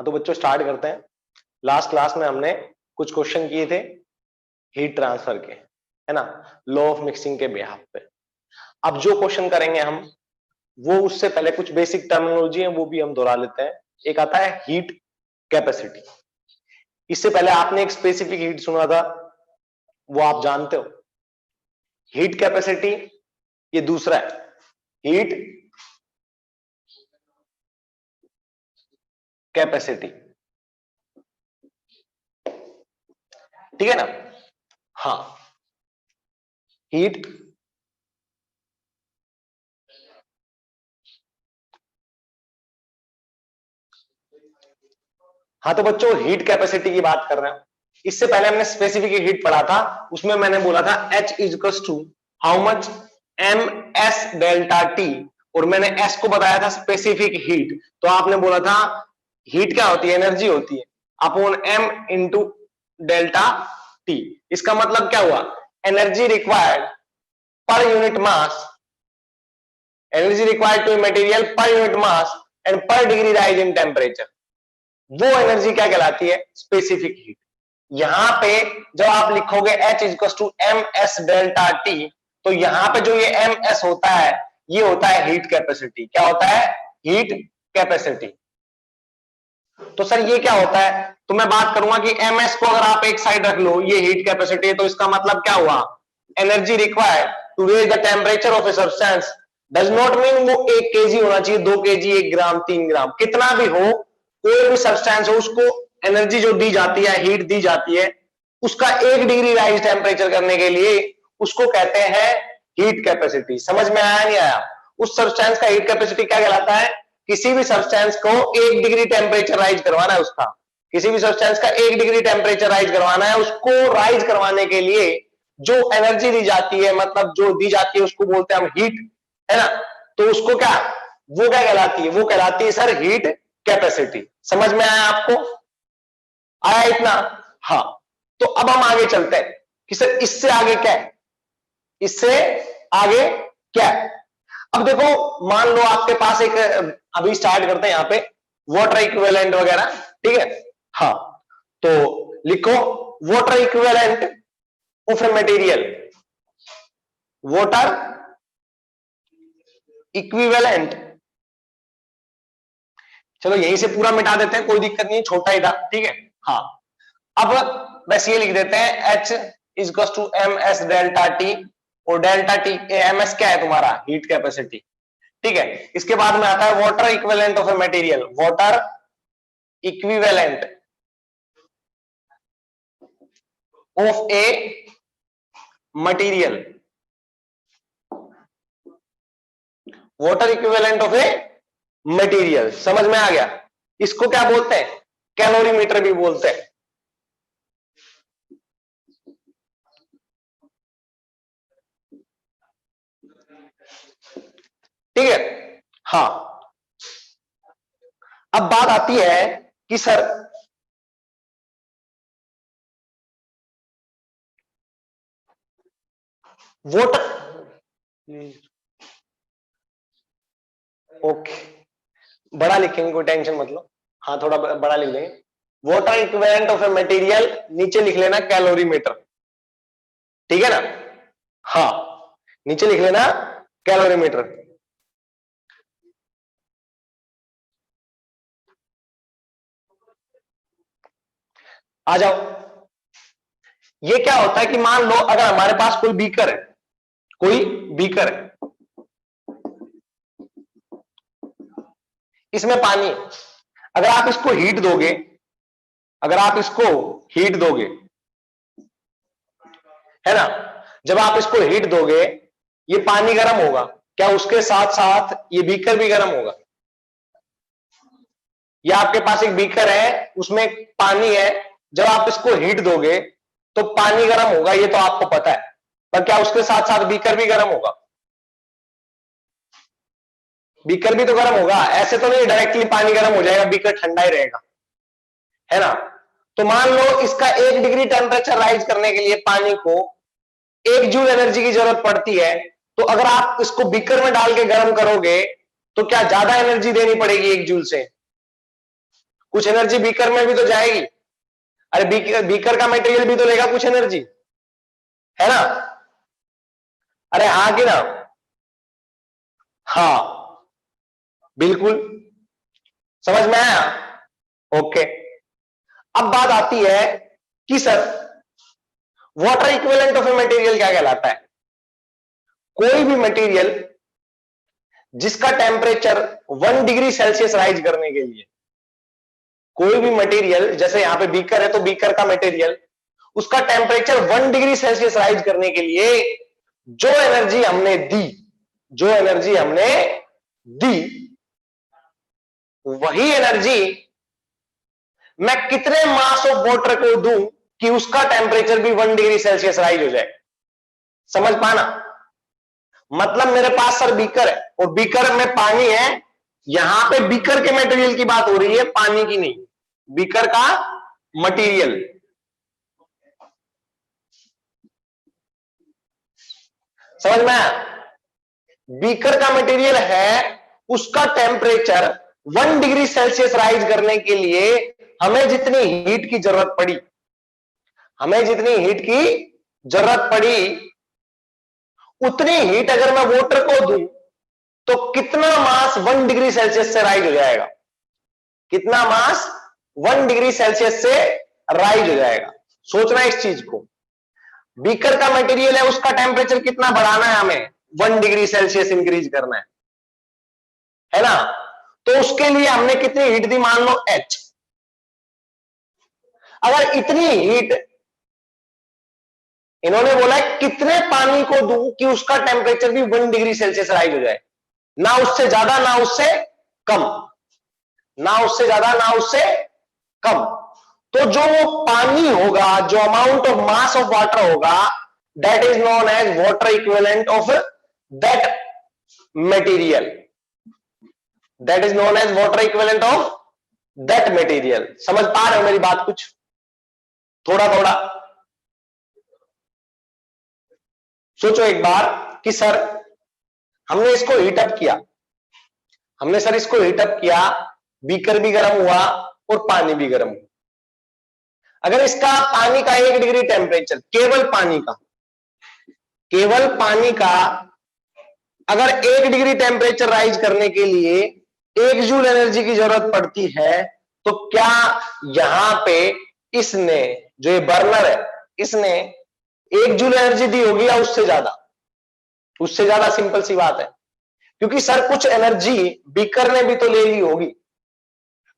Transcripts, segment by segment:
हाँ तो बच्चों स्टार्ट करते हैं। लास्ट क्लास में हमने कुछ क्वेश्चन किए थे हीट ट्रांसफर के, है ना, लॉ ऑफ मिक्सिंग के बिहाफ पे। अब जो क्वेश्चन करेंगे हम, वो उससे पहले कुछ बेसिक टर्मिनोलॉजी है वो भी हम दोहरा लेते हैं। एक आता है हीट कैपेसिटी। इससे पहले आपने एक स्पेसिफिक हीट सुना था, वो आप जानते हो, हीट कैपेसिटी। ये दूसरा है हीट कैपेसिटी, ठीक है ना। हाँ, हीट हाँ तो बच्चों हीट कैपेसिटी की बात कर रहे हैं। इससे पहले हमने स्पेसिफिक हीट पढ़ा था, उसमें मैंने बोला था H is to how much M S delta T, और मैंने S को बताया था स्पेसिफिक हीट। तो आपने बोला था हीट क्या होती है, एनर्जी होती है upon M into delta T. इसका मतलब क्या हुआ, energy required per unit mass, energy required to material per unit mass and per degree rise in temperature, वो एनर्जी क्या कहलाती है, स्पेसिफिक हीट। यहां पे जब आप लिखोगे H is to M S delta T, तो यहां पे जो ये एम एस होता है, ये होता है हीट कैपेसिटी। क्या होता है, हीट कैपेसिटी। तो सर ये क्या होता है, तो मैं बात करूंगा कि एम एस को अगर आप एक साइड रख लो, ये हीट कैपेसिटी है, तो इसका मतलब क्या हुआ, energy required to raise the temperature of a substance does not mean वो 1 केजी होना चाहिए, 2 केजी, 1 ग्राम, 3 ग्राम, कितना भी हो, कोई भी सब्सटेंस हो, उसको एनर्जी जो दी जाती है, हीट दी जाती है, उसका 1 डिग्री राइज टेम्परेचर करने के लिए, उसको कहते हैं हीट कैपेसिटी। समझ में आया नहीं आया, उस सब्सटेंस का हीट कैपेसिटी क्या कहलाता है, किसी भी सब्सटेंस को 1 डिग्री टेम्परेचर राइज करवाना है, उसका किसी भी सब्सटेंस का 1 डिग्री टेम्परेचर राइज करवाना है, उसको राइज करवाने के लिए जो एनर्जी दी जाती है, मतलब जो दी जाती है, उसको बोलते हैं हम हीट, है ना। तो उसको क्या, वो क्या कहलाती है, वो कहलाती है सर हीट कैपेसिटी। समझ में आया आपको, आया इतना। हाँ, तो अब हम आगे चलते हैं कि सर इससे आगे क्या है, इससे आगे क्या है। अब देखो, मान लो आपके पास एक, अभी स्टार्ट करते हैं यहां पे वाटर इक्विवेलेंट वगैरह, ठीक है। हाँ, तो लिखो water equivalent of a material, water equivalent, चलो यहीं से पूरा मिटा देते हैं, कोई दिक्कत नहीं है, छोटा ही था, ठीक है। हाँ, अब बस ये लिख देते हैं H is to M S delta T, और डेल्टा टी एम एस क्या है तुम्हारा, हीट कैपेसिटी, ठीक है। इसके बाद में आता है water equivalent of a material, water equivalent of a material, water equivalent of a material, समझ में आ गया। इसको क्या बोलते हैं, कैलोरीमीटर भी बोलते हैं, ठीक है। हाँ, अब बात आती है कि सर वाटर, ओके, बड़ा लिखेंगे, कोई टेंशन मतलब, हाँ थोड़ा बड़ा लिख देंगे। Water equivalent of a material, नीचे लिख लेना कैलोरीमीटर, ठीक है ना। हाँ, नीचे लिख लेना कैलोरीमीटर। आ जाओ, ये क्या होता है कि मान लो अगर हमारे पास कोई बीकर है, कोई बीकर है, इसमें पानी है, अगर आप इसको हीट दोगे, अगर आप इसको हीट दोगे, है ना, जब आप इसको हीट दोगे, ये पानी गर्म होगा, क्या उसके साथ साथ ये बीकर भी गर्म होगा। या आपके पास एक बीकर है, उसमें पानी है, जब आप इसको हीट दोगे तो पानी गर्म होगा, ये तो आपको पता है, पर क्या उसके साथ साथ बीकर भी गर्म होगा, बीकर भी तो गर्म होगा, ऐसे तो नहीं डायरेक्टली पानी गर्म हो जाएगा, बीकर ठंडा ही रहेगा, है ना। तो मान लो इसका 1 डिग्री टेम्परेचर राइज करने के लिए पानी को 1 जूल एनर्जी की जरूरत पड़ती है, तो अगर आप इसको बीकर में डाल के गर्म करोगे तो क्या ज्यादा एनर्जी देनी पड़ेगी 1 जूल से, कुछ एनर्जी बीकर में भी तो जाएगी। अरे बीकर का मटेरियल भी तो लेगा कुछ एनर्जी, है ना? अरे हाँ कि ना? हाँ बिल्कुल, समझ में आया? ओके। अब बात आती है कि sir water equivalent of a material क्या कहलाता है? कोई भी मटेरियल जिसका टेम्परेचर 1 डिग्री सेल्सियस राइज करने के लिए, कोई भी मटेरियल, जैसे यहां पे बीकर है तो बीकर का मटेरियल, उसका टेम्परेचर 1 डिग्री सेल्सियस राइज करने के लिए जो एनर्जी हमने दी, जो एनर्जी हमने दी, वही एनर्जी मैं कितने मास ऑफ वाटर को दूं कि उसका टेम्परेचर भी 1 डिग्री सेल्सियस राइज हो जाए। समझ पाना? मतलब मेरे पास सर बीकर है और बीकर में पानी है, यहां पे बीकर के मटेरियल की बात हो रही है, पानी की नहीं, बीकर का मटेरियल। समझ में आया? बीकर का मटेरियल है, उसका टेम्परेचर 1 डिग्री सेल्सियस राइज करने के लिए हमें जितनी हीट की जरूरत पड़ी, हमें जितनी हीट की जरूरत पड़ी, उतनी हीट अगर मैं वाटर को दूं तो कितना मास 1 डिग्री सेल्सियस से राइज हो जाएगा? कितना मास 1 डिग्री सेल्सियस से राइज हो जाएगा? सोचना इस चीज को। बीकर का मटेरियल है, उसका टेम्परेचर कितना बढ़ाना है हमें? 1 डिग्री सेल्सियस इंक्रीज करना है ना? तो उसके लिए हमने कितनी हीट दी? मान लो H। अगर इतनी हीट इन्होंने बोला है कितने पानी को दूं कि उसका टेम्परेचर भी 1 डिग्री सेल्सियस राइज हो जाए, ना उससे ज्यादा ना उससे कम, ना उससे ज्यादा ना उससे कम। तो जो वो पानी होगा, जो amount of mass of water होगा, that is known as water equivalent of that material, that is known as water equivalent of that material. समझ पा रहे हो मेरी बात? कुछ थोड़ा थोड़ा सोचो एक बार कि सर हमने इसको हीटअप किया, हमने सर इसको हीटअप किया, बीकर भी गर्म हुआ और पानी भी गर्म हुआ। अगर इसका पानी का 1 डिग्री टेम्परेचर, केवल पानी का, केवल पानी का अगर 1 डिग्री टेम्परेचर राइज करने के लिए 1 जूल एनर्जी की जरूरत पड़ती है, तो क्या यहां पे इसने, जो ये बर्नर है, इसने 1 जूल एनर्जी दी होगी या उससे ज्यादा? उससे ज्यादा। सिंपल सी बात है, क्योंकि सर कुछ एनर्जी बीकर ने भी तो ले ली होगी,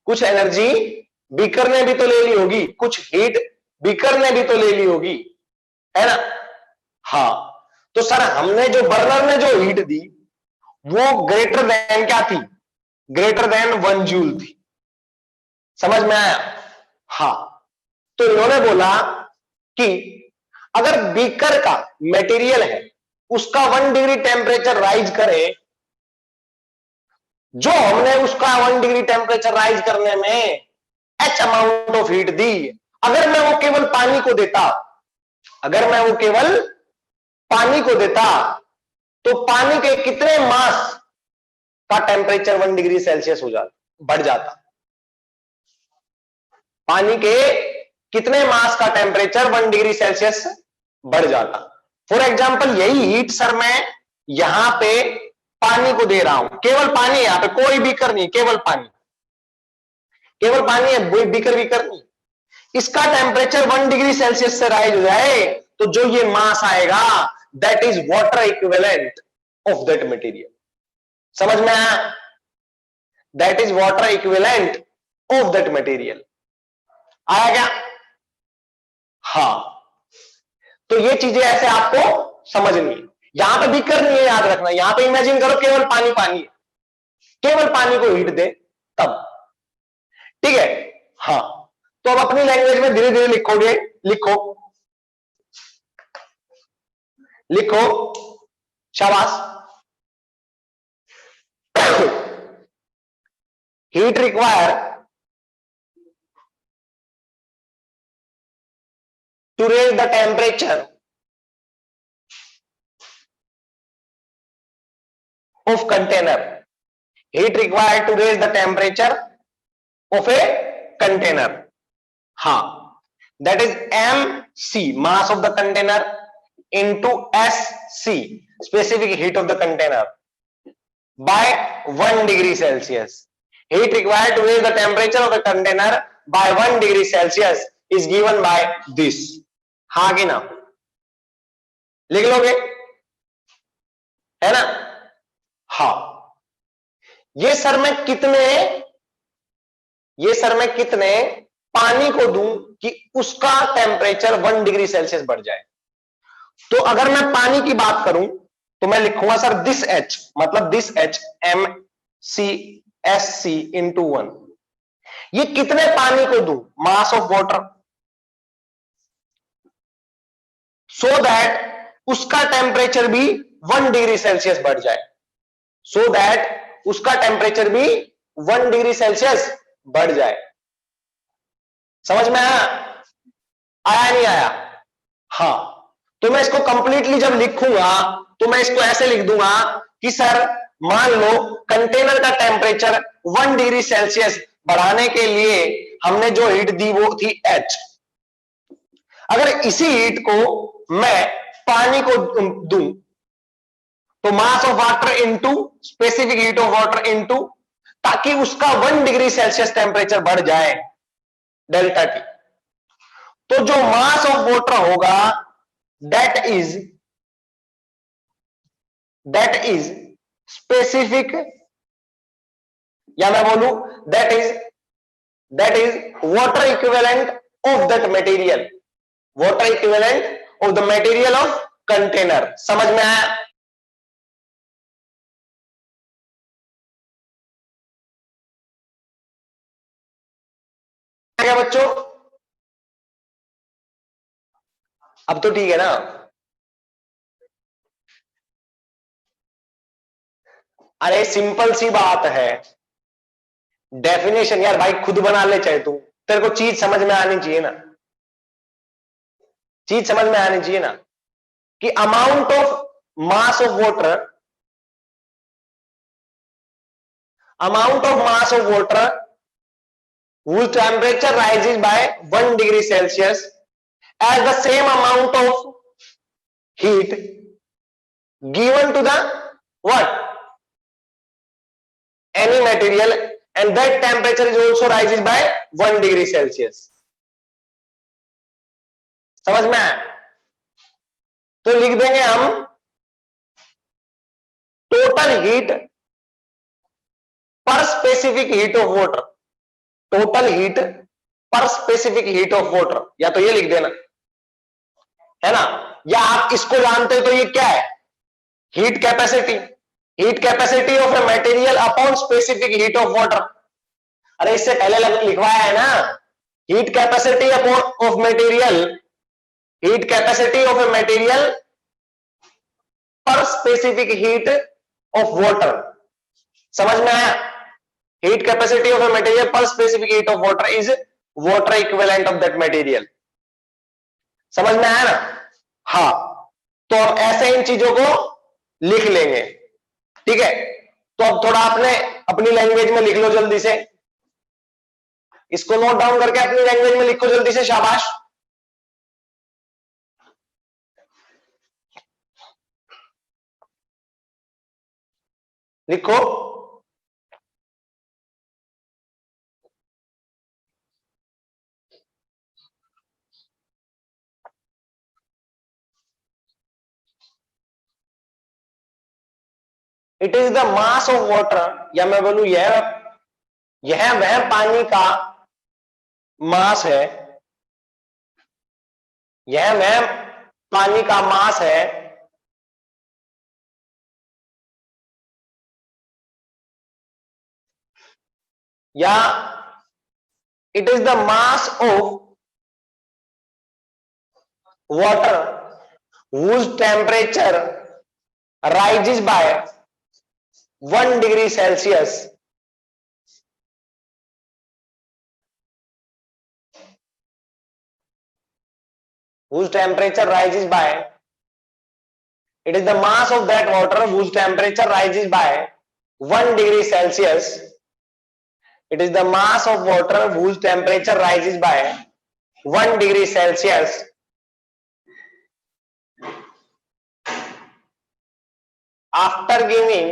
कुछ एनर्जी बीकर ने भी तो ले ली होगी, कुछ हीट बीकर ने भी तो ले ली होगी, है ना? हाँ। तो सर हमने जो बर्नर ने जो हीट दी वो ग्रेटर देन क्या थी? ग्रेटर देन 1 जूल थी। समझ में आया? हाँ। तो इन्होंने बोला कि अगर बीकर का मटेरियल है, उसका 1 डिग्री टेम्परेचर राइज करे, जो हमने उसका 1 डिग्री टेम्परेचर राइज करने में H अमाउंट ऑफ हीट दी, अगर मैं वो केवल पानी को देता, अगर मैं वो केवल पानी को देता, तो पानी के कितने मास का टेम्परेचर 1 डिग्री सेल्सियस हो जाता, बढ़ जाता? पानी के कितने मास का टेम्परेचर 1 डिग्री सेल्सियस बढ़ जाता? फॉर एग्जाम्पल यही हीट सर मैं यहां पे पानी को दे रहा हूं, केवल पानी है, यहां पे कोई बीकर नहीं, केवल पानी, केवल पानी है, बीकर बीकर नहीं। इसका टेम्परेचर 1 डिग्री सेल्सियस से राइज हो जाए, तो जो ये मास आएगा that is water equivalent of that material. समझ में आया? That is water equivalent of that material. आया क्या? हाँ। तो ये चीजें ऐसे आपको समझनी है। यहां पे बीकर नहीं है, याद रखना। यहां पे इमेजिन करो केवल पानी पानी है, केवल पानी को हीट दे तब, ठीक है? हाँ। तो अब अपनी लैंग्वेज में धीरे धीरे लिखोगे, लिखो लिखो, शाबाश। Heat require to raise the temperature of container, heat required to raise the temperature of a container, हाँ, that is mc, mass of the container, into sc, specific heat of the container, by 1 degree Celsius. Heat required to raise the temperature of the container by 1 degree Celsius is given by this. हाँ कि ना, लिख लोगे, है ना? हाँ, ये sir मैं कितने पानी को दूं कि उसका टेम्परेचर 1 डिग्री सेल्सियस बढ़ जाए? तो अगर मैं पानी की बात करूं तो मैं लिखूंगा सर दिस H, मतलब दिस H MCSC इंटू 1. ये कितने पानी को दूं? मास ऑफ वाटर, सो दैट उसका टेम्परेचर भी 1 डिग्री सेल्सियस बढ़ जाए, सो दैट उसका टेम्परेचर भी 1 डिग्री सेल्सियस बढ़ जाए. समझ में आया? आया नहीं आया? हाँ, तो मैं इसको कंप्लीटली जब लिखूंगा तो मैं इसको ऐसे लिख दूंगा कि सर मान लो कंटेनर का टेम्परेचर 1 डिग्री सेल्सियस बढ़ाने के लिए हमने जो हीट दी वो थी H. अगर इसी हीट को मैं पानी को दूं तो मास of water into specific heat of water into, ताकि उसका 1 डिग्री सेल्सियस टेम्परेचर बढ़ जाए, डेल्टा टी. तो जो मास ऑफ वाटर होगा दैट इज स्पेसिफिक, या मैं बोलूं that is water equivalent of that material, water equivalent of the material of container. समझ में आया? क्या बच्चों? अब तो ठीक है ना? अरे सिंपल सी बात है, डेफिनेशन यार भाई खुद बना ले चाहे तू, तेरे को चीज समझ में आनी चाहिए ना, चीज समझ में आनी चाहिए ना कि amount of mass of water, whose temperature rises by 1 degree Celsius as the same amount of heat given to the what? Any material, and that temperature is also rises by 1 degree Celsius. समझ में आया? तो लिख देंगे हम total heat पर specific heat of water, total heat पर specific heat of water, या तो ये लिख देना, है ना? या आप इसको जानते हो तो ये क्या है? Heat capacity, heat capacity of a material upon specific heat of water. अरे इससे पहले लिखवाया है ना, heat capacity upon of material, heat capacity of a material पर स्पेसिफिक हीट ऑफ वाटर. समझ में आया? Heat capacity of a material पर specific heat of water is water equivalent of that material. समझ में आया ना? हाँ, तो हम ऐसे इन चीजों को लिख लेंगे, ठीक है? तो अब थोड़ा आपने अपनी लैंग्वेज में लिख लो जल्दी से, इसको नोट डाउन करके अपनी लैंग्वेज में लिखो जल्दी से, शाबाश. लिखो. It is the mass of water, या मैं बोलूं यह वह पानी का मास है, यह वह पानी का मास है या it is the mass of water whose temperature rises by 1 degree Celsius whose temperature rises by, it is the mass of that water whose temperature rises by 1 degree Celsius It is the mass of water whose temperature rises by 1 degree Celsius after giving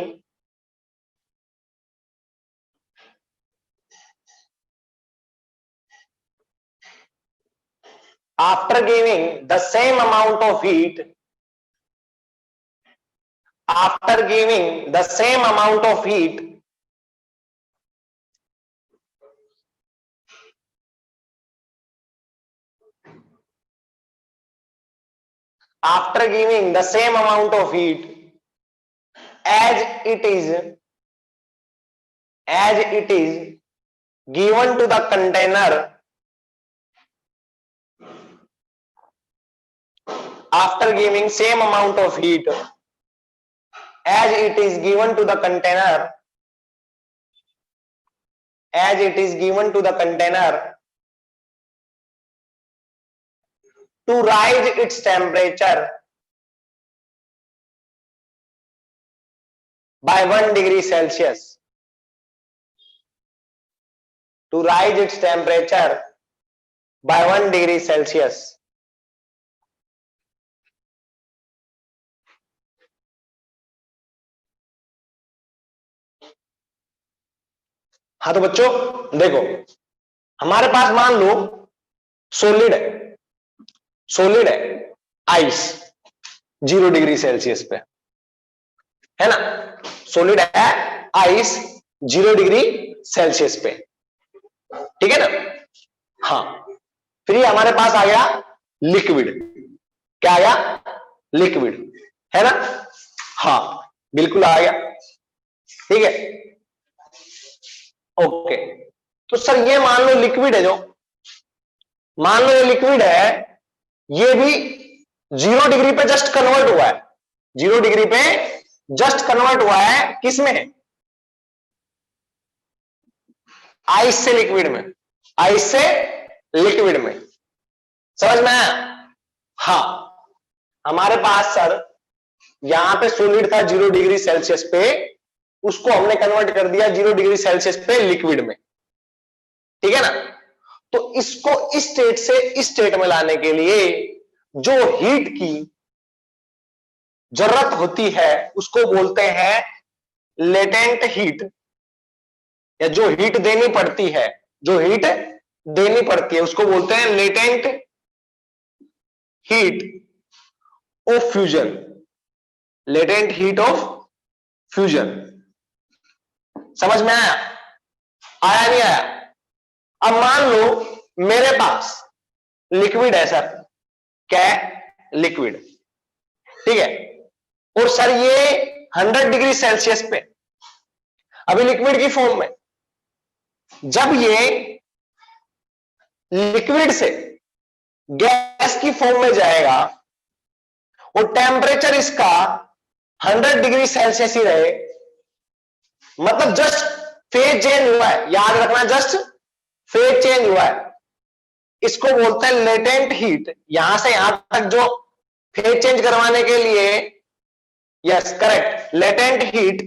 the same amount of heat after giving the same amount of heat after giving the same amount of heat as it is given to the container after giving same amount of heat as it is given to the container to rise its temperature by 1 degree Celsius, to rise its temperature by 1 degree Celsius. हाँ तो बच्चों देखो, हमारे पास मान लो solid है ice 0 degree Celsius पे, है ना। सॉलिड है आइस 0 डिग्री सेल्सियस पे, ठीक है ना। हाँ, फिर हमारे पास आ गया लिक्विड। क्या आ गया? लिक्विड, है ना। हाँ बिल्कुल आ गया, ठीक है। ओके, तो सर ये मान लो लिक्विड है, जो मान लो ये लिक्विड है, ये भी 0 डिग्री पे जस्ट कन्वर्ट हुआ है, 0 डिग्री पे जस्ट कन्वर्ट हुआ है किसमें? आइस से लिक्विड में, आइस से लिक्विड में। समझ में आया? हाँ, हमारे पास सर यहां पे सॉलिड था 0 डिग्री सेल्सियस पे, उसको हमने कन्वर्ट कर दिया 0 डिग्री सेल्सियस पे लिक्विड में, ठीक है ना। तो इसको इस स्टेट से इस स्टेट में लाने के लिए जो हीट की जरूरत होती है उसको बोलते हैं लेटेंट हीट, या जो हीट देनी पड़ती है, जो हीट देनी पड़ती है उसको बोलते हैं latent heat of fusion, latent heat of fusion. समझ में आया? आया नहीं आया? अब मान लो मेरे पास लिक्विड है सर, क्या है? लिक्विड, ठीक है। और सर ये 100 डिग्री सेल्सियस पे अभी लिक्विड की फॉर्म में, जब ये लिक्विड से गैस की फॉर्म में जाएगा और टेम्परेचर इसका 100 डिग्री सेल्सियस ही रहे, मतलब जस्ट फेज चेंज हुआ है, याद रखना, जस्ट फेज चेंज हुआ है, इसको बोलते हैं लेटेंट हीट। यहां से यहां तक जो फेज चेंज करवाने के लिए, यस करेक्ट, लेटेंट हीट,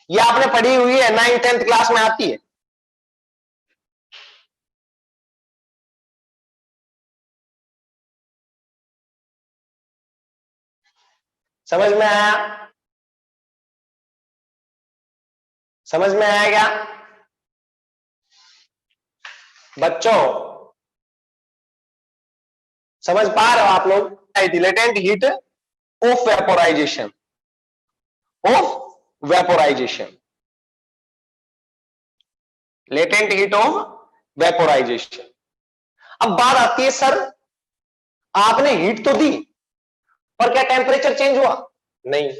ये आपने पढ़ी हुई है, 9th 10th क्लास में आती है। समझ में आया? समझ में आया क्या बच्चों? समझ पा रहे हो आप लोग? Latent heat of vaporisation, of vaporisation, latent heat of vaporisation. अब बात आती है सर, आपने हीट तो दी पर क्या टेम्परेचर चेंज हुआ? नहीं।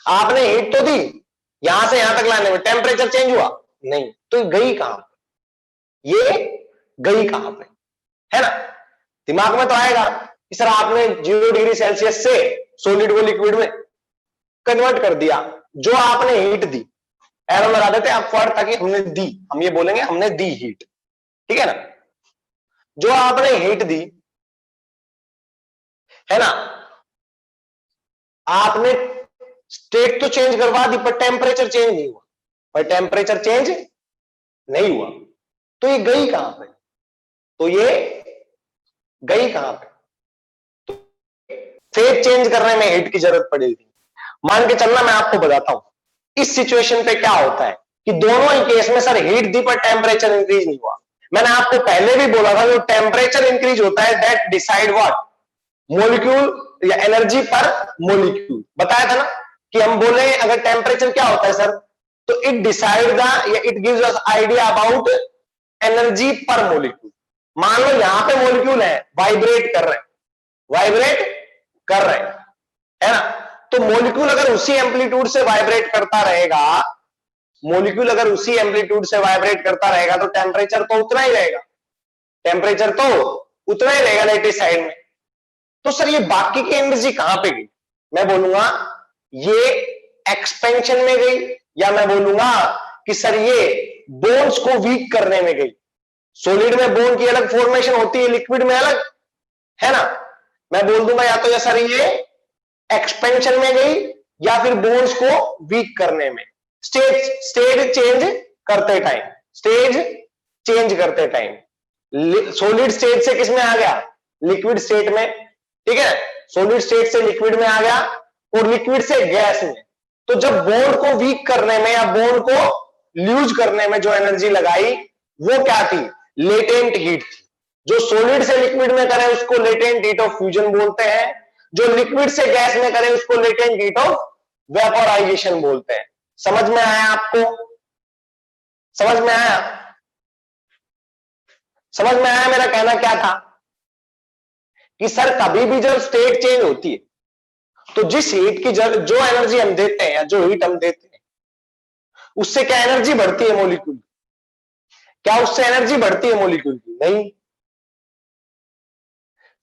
आपने हीट तो दी, यहां से यहां तक लाने में टेम्परेचर चेंज हुआ? नहीं। तो गई कहां पे? ये गई कहां पे, है ना। दिमाग में तो आएगा कि सर आपने 0 डिग्री सेल्सियस से सॉलिड को लिक्विड में कन्वर्ट कर दिया, जो आपने हीट दी, एरो लगा देते आप फॉर, ताकि हमने दी, हम ये बोलेंगे हमने दी हीट, ठीक है ना। जो आपने हीट दी, है ना, आपने स्टेट तो चेंज करवा दी पर टेम्परेचर चेंज नहीं हुआ, पर टेम्परेचर चेंज नहीं हुआ। तो ये गई कहां पे, तो ये गई कहां पे, तो फेज चेंज करने में हीट की जरूरत पड़ेगी। मान के चलना, मैं आपको बताता हूं इस सिचुएशन पे क्या होता है कि दोनों ही केस में सर हीट दी पर टेम्परेचर इंक्रीज नहीं हुआ। मैंने आपको पहले भी बोला था जो टेम्परेचर इंक्रीज होता है दैट डिसाइड व्हाट, मोलिक्यूल या एनर्जी पर मोलिक्यूल। बताया था ना कि हम बोले अगर टेम्परेचर क्या होता है सर, तो इट डिसाइड द या it gives us idea about energy पर मोलिक्यूल। मान लो यहां पे मोलिक्यूल है, वाइब्रेट कर रहे हैं, वाइब्रेट कर रहे हैं, है ना, तो मोलिक्यूल अगर उसी एम्पलीट्यूड से वाइब्रेट करता रहेगा, मोलिक्यूल अगर उसी एम्पलीट्यूड से वाइब्रेट करता रहेगा तो टेम्परेचर तो उतना ही रहेगा, टेम्परेचर तो उतना ही रहेगा लेटेस्ट साइड में। तो सर ये बाकी की एनर्जी कहां पे गई, मैं बोलूंगा ये एक्सपेंशन में गई, या मैं बोलूंगा कि सर ये बोन्स को वीक करने में गई। सॉलिड में बोन की अलग फॉर्मेशन होती है, लिक्विड में अलग, है ना। मैं बोल दूंगा या तो सर ये एक्सपेंशन में गई या फिर बोन्स को वीक करने में। स्टेज चेंज करते टाइम, स्टेज चेंज करते टाइम सॉलिड स्टेट से किस में आ गया, लिक्विड स्टेट में, ठीक है, सॉलिड स्टेट से लिक्विड में आ गया और लिक्विड से गैस में। तो जब बॉन्ड को वीक करने में या बॉन्ड को लूज करने में जो एनर्जी लगाई वो क्या थी, लेटेंट हीट थी। जो सॉलिड से लिक्विड में करे उसको लेटेंट हीट ऑफ फ्यूजन बोलते हैं, जो लिक्विड से गैस में करे उसको लेटेंट हीट ऑफ वेपोराइजेशन बोलते हैं। समझ में आया आपको, समझ में आया, समझ में आया मेरा कहना क्या था कि सर कभी भी जब स्टेट चेंज होती है तो जिस हीट की जो एनर्जी हम देते हैं या जो हीट हम देते हैं उससे क्या एनर्जी बढ़ती है मॉलिक्यूल, क्या उससे एनर्जी बढ़ती है मॉलिक्यूल की, नहीं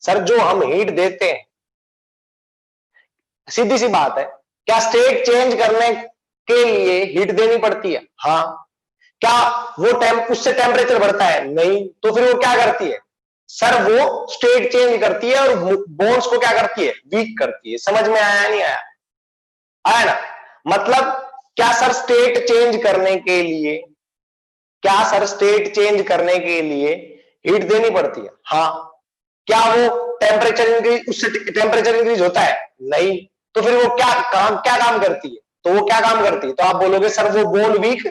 सर। जो हम हीट देते हैं, सीधी सी बात है, क्या स्टेट चेंज करने के लिए हीट देनी पड़ती है, हाँ। क्या वो उससे टेम्परेचर बढ़ता है, नहीं। तो फिर वो क्या करती है सर, वो स्टेट चेंज करती है और बोन्स को क्या करती है, वीक करती है। समझ में आया नहीं आया, आया ना। मतलब क्या सर स्टेट चेंज करने के लिए, क्या सर स्टेट चेंज करने के लिए हीट देनी पड़ती है, हाँ। क्या वो टेम्परेचर इंक्रीज, उससे टेम्परेचर इंक्रीज होता है, नहीं। तो फिर वो क्या काम करती है, तो वो क्या काम करती है, तो आप बोलोगे सर वो बोन वीक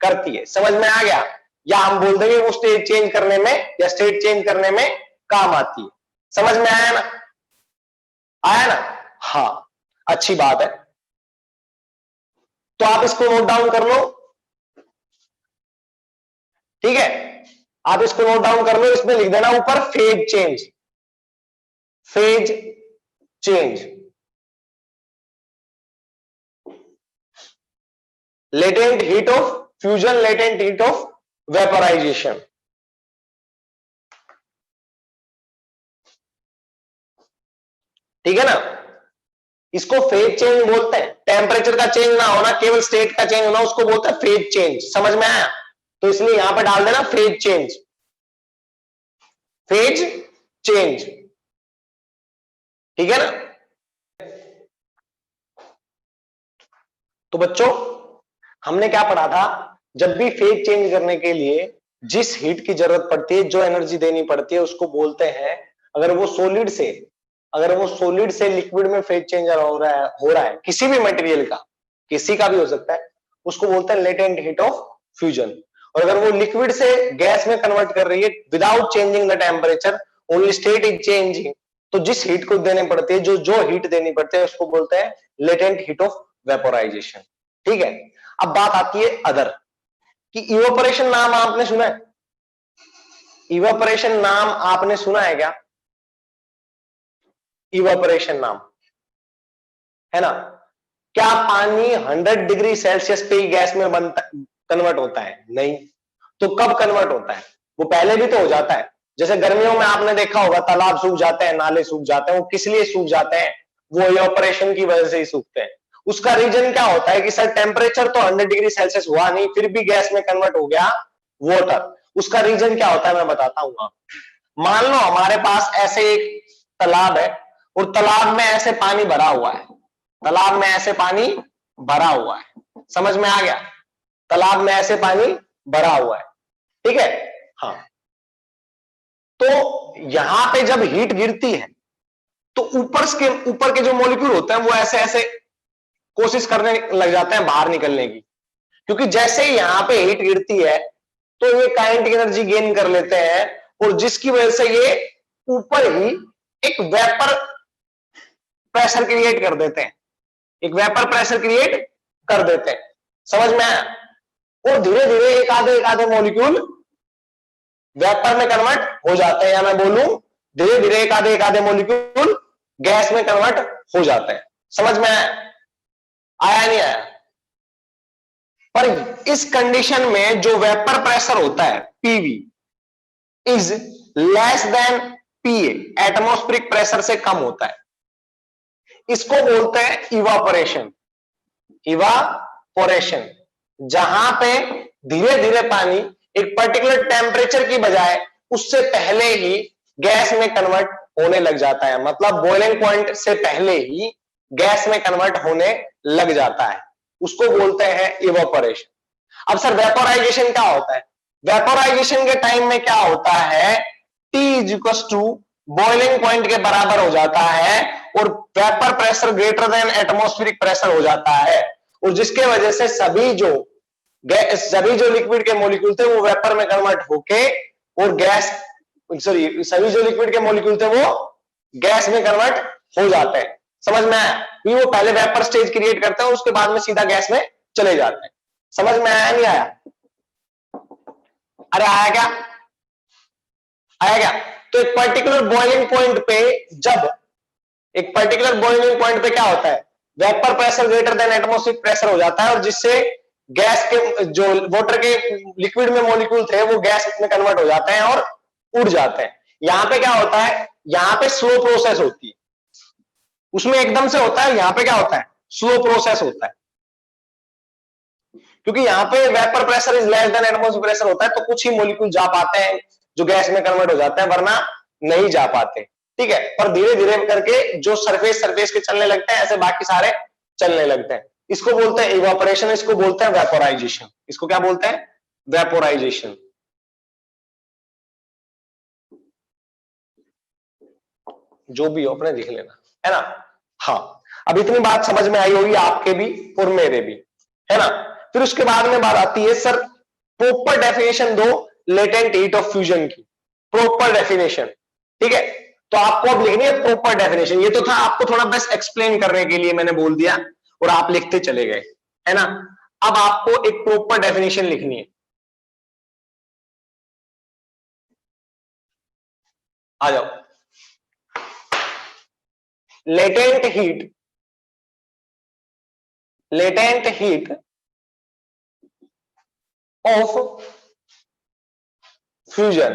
करती है। समझ में आ गया, या हम बोल देंगे वो स्टेट चेंज करने में या स्टेट चेंज करने में काम आती है। समझ में आया ना, आया ना, हाँ, अच्छी बात है। तो आप इसको नोट डाउन कर लो, ठीक है, आप इसको नोट डाउन कर लो, इसमें लिख देना ऊपर phase change, phase change, latent heat of fusion, latent heat of vaporisation. ठीक है ना, इसको फेज चेंज बोलते हैं। टेम्परेचर का चेंज ना होना, केवल स्टेट का चेंज होना, उसको बोलते हैं फेज चेंज। समझ में आया, तो इसलिए यहां पर डाल देना फेज चेंज, फेज चेंज, ठीक है ना। तो बच्चों हमने क्या पढ़ा था, जब भी फेज चेंज करने के लिए जिस हीट की जरूरत पड़ती है, जो एनर्जी देनी पड़ती है, उसको बोलते हैं, अगर वो सॉलिड से लिक्विड में फेज चेंज हो रहा है किसी भी मटेरियल का, किसी का भी हो सकता है, उसको बोलते हैं लेटेंट हीट ऑफ फ्यूजन। और अगर वो लिक्विड से गैस में कन्वर्ट कर रही है without changing the temperature, only state is changing, तो जिस हीट को देनी पड़ती है, जो हीट देनी पड़ती है, उसको बोलते हैं लेटेंट हीट ऑफ वेपोराइजेशन। ठीक है, अब बात आती है अदर कि इवेपोरेशन नाम आपने सुना है, इवेपोरेशन नाम आपने सुना है क्या, इवेपोरेशन नाम, है ना। क्या पानी 100 डिग्री सेल्सियस पे ही गैस में कन्वर्ट होता है, नहीं। तो कब कन्वर्ट होता है, वो पहले भी तो हो जाता है। जैसे गर्मियों में आपने देखा होगा तालाब सूख जाते हैं, नाले सूख जाते हैं, वो किस लिए सूख जाते हैं, वो इवेपोरेशन की वजह से ही सूखते हैं। उसका रीजन क्या होता है कि सर टेम्परेचर तो 100 डिग्री सेल्सियस हुआ नहीं, फिर भी गैस में कन्वर्ट हो गया वाटर। उसका रीजन क्या होता है मैं बताता हूं आपको। मान लो हमारे पास ऐसे एक तालाब है और तालाब में ऐसे पानी भरा हुआ है, तालाब में ऐसे पानी भरा हुआ है, समझ में आ गया, तालाब में ऐसे पानी भरा हुआ है, ठीक है। हाँ, तो यहां पे जब हीट गिरती है तो ऊपर के जो मॉलिक्यूल होते हैं वो ऐसे ऐसे कोशिश करने लग जाते हैं बाहर निकलने की, क्योंकि जैसे ही यहां पे हीट गिरती है तो ये काइनेटिक एनर्जी गेन कर लेते हैं, और जिसकी वजह से ये ऊपर ही एक वेपर प्रेशर क्रिएट कर देते हैं, एक वेपर प्रेशर क्रिएट कर देते हैं। समझ में आया? और धीरे धीरे एक आधे मॉलिक्यूल वेपर में कन्वर्ट हो जाते हैं, या मैं बोलूं धीरे धीरे एक आधे मॉलिक्यूल गैस में कन्वर्ट हो जाते हैं। समझ में आया? आया नहीं आया? पर इस कंडीशन में जो वेपर प्रेशर होता है PV is less than PA, atmospheric pressure से कम होता है, इसको बोलते हैं इवापोरेशन। इवापोरेशन, जहां पे धीरे धीरे पानी एक पर्टिकुलर टेम्परेचर की बजाय उससे पहले ही गैस में कन्वर्ट होने लग जाता है, मतलब बॉइलिंग पॉइंट से पहले ही गैस में कन्वर्ट होने लग जाता है, उसको बोलते हैं इवापोरेशन। अब सर वेपोराइजेशन क्या होता है? वेपोराइजेशन के टाइम में क्या होता है, T is equal to boiling point के बराबर हो जाता है और vapour pressure greater than atmospheric pressure हो जाता है, और जिसके वजह से सभी जो लिक्विड के मॉलिक्यूल थे वो वेपर में कन्वर्ट होके और गैस, सॉरी, सभी जो लिक्विड के मॉलिक्यूल थे वो गैस में कन्वर्ट हो जाते हैं। समझ में आया? वो पहले वेपर स्टेज क्रिएट करते हैं, उसके बाद में सीधा गैस में चले जाते हैं। समझ में आया नहीं आया? अरे आया क्या? आया क्या? तो एक पर्टिकुलर बॉइलिंग पॉइंट पे, जब एक पर्टिकुलर बॉइलिंग पॉइंट पे क्या होता है, vapour pressure greater than atmospheric pressure हो जाता है, और जिससे गैस के जो वाटर के लिक्विड में मॉलिक्यूल थे वो गैस में कन्वर्ट हो जाते हैं और उड़ जाते हैं। यहां पे क्या होता है, यहां पे स्लो प्रोसेस होती है, उसमें एकदम से होता है, यहां पे क्या होता है, स्लो प्रोसेस होता है, क्योंकि यहां पे vapour pressure is less than atmospheric pressure होता है, तो कुछ ही मॉलिक्यूल जा पाते हैं जो गैस में कन्वर्ट हो जाते हैं, वरना नहीं जा पाते। ठीक है, पर धीरे धीरे करके जो सरफेस के चलने लगते हैं, ऐसे बाकी सारे चलने लगते हैं। इसको बोलते हैं इवापोरेशन, इसको बोलते हैं वेपोराइजेशन। इसको क्या बोलते हैं? वेपोराइजेशन। जो भी हो अपने लिख लेना, है ना? हाँ, अब इतनी बात समझ में आई होगी आपके भी और मेरे भी, है ना? फिर उसके बाद में बात आती है, सर प्रॉपर डेफिनेशन दो लेटेंट हीट ऑफ फ्यूजन की, प्रॉपर डेफिनेशन। ठीक है, तो आपको अब लिखनी है प्रॉपर डेफिनेशन। ये तो था आपको थोड़ा बस एक्सप्लेन करने के लिए मैंने बोल दिया और आप लिखते चले गए, है ना? अब आपको एक प्रॉपर डेफिनेशन लिखनी है। आ जाओ। Latent heat, latent heat of fusion.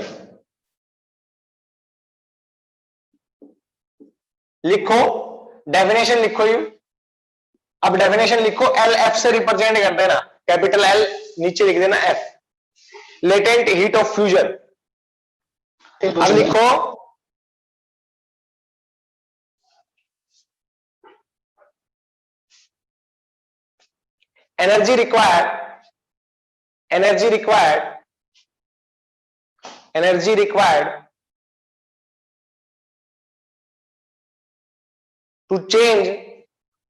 लिखो, डेफिनेशन लिखो यू। अब डेफिनेशन लिखो, एल एफ से रिप्रेजेंट कर देना, कैपिटल एल, नीचे लिख देना F, latent heat of fusion. अब लिखो energy required, energy required, energy required to change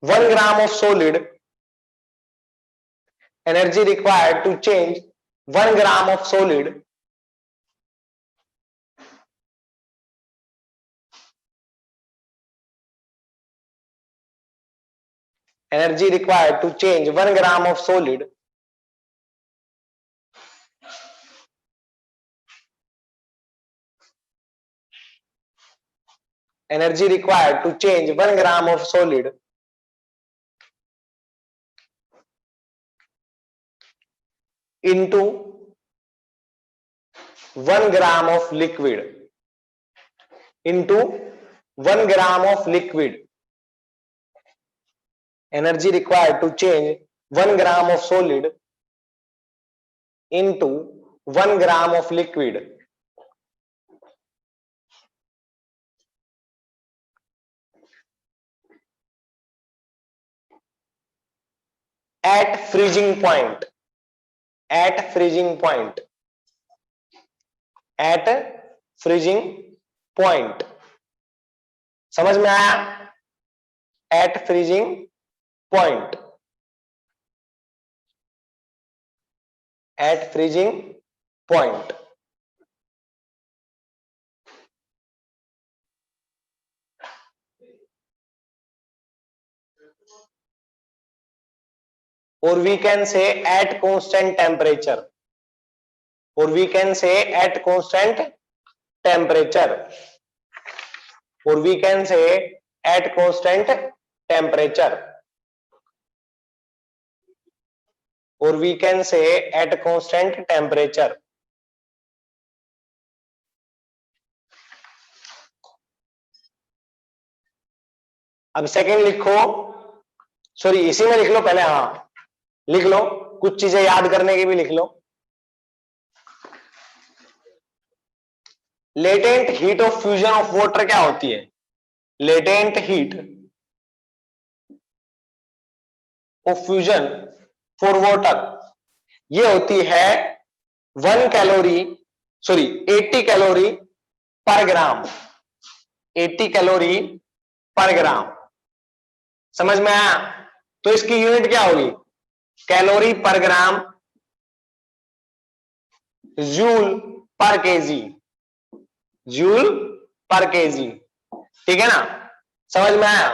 1 gram of solid, energy required to change 1 gram of solid energy required to change 1 gram of solid energy required to change 1 gram of solid into 1 gram of liquid, into 1 gram of liquid, energy required to change 1 gram of solid into 1 gram of liquid at freezing point, at freezing point, at freezing point. समझ में आया? At freezing point, at freezing point. or we can say at constant temperature, or we can say at constant temperature, or we can say at constant temperature, or we can say at constant temperature। अब second लिखो, sorry इसी में लिख लो पहले, हाँ लिख लो, कुछ चीजें याद करने की भी लिख लो। Latent heat of fusion of water क्या होती है? Latent heat of fusion for water ये होती है 1 कैलोरी, सॉरी 80 कैलोरी पर ग्राम, 80 कैलोरी पर ग्राम। समझ में आया? तो इसकी यूनिट क्या होगी? Calorie per gram, joule per kg, joule per kg. ठीक है ना? समझ में आया?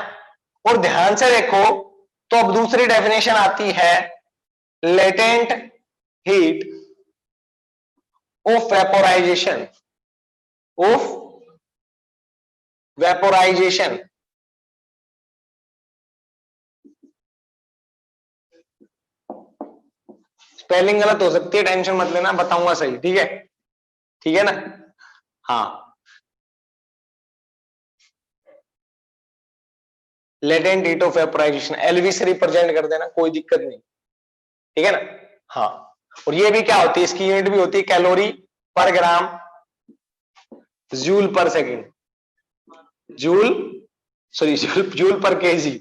और ध्यान से देखो तो अब दूसरी डेफिनेशन आती है, latent heat of vaporisation, of vaporisation. Spelling गलत हो सकती है, टेंशन मत लेना, बताऊंगा सही। ठीक है? ठीक है ना? हाँ, latent heat of vaporisation, L V से रिप्रेजेंट कर देना, कोई दिक्कत नहीं। ठीक है ना? हाँ, और ये भी क्या होती है, इसकी यूनिट भी होती है calorie per gram, joule per second, joule, sorry joule per kg,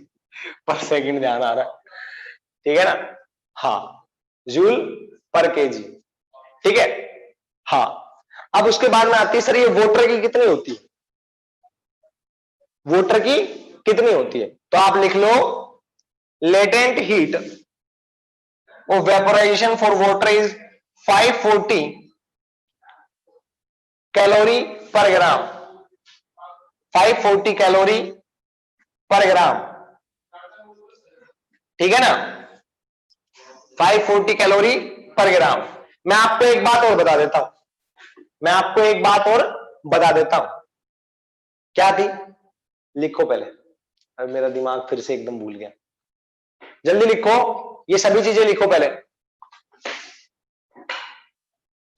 per second ध्यान आ रहा है। ठीक है ना? हाँ, जूल पर केजी। ठीक है? हाँ, अब उसके बाद में आती है, सर ये वाटर की कितनी होती है? वाटर की कितनी होती है? तो आप लिख लो, latent heat of vaporisation for water is 540 calorie per gram, 540 calorie per ग्राम। ठीक है ना? 540 कैलोरी पर ग्राम। मैं आपको एक बात और बता देता हूं, मैं आपको एक बात और बता देता हूं। क्या थी? लिखो पहले, अब मेरा दिमाग फिर से एकदम भूल गया। जल्दी लिखो, ये सभी चीजें लिखो पहले,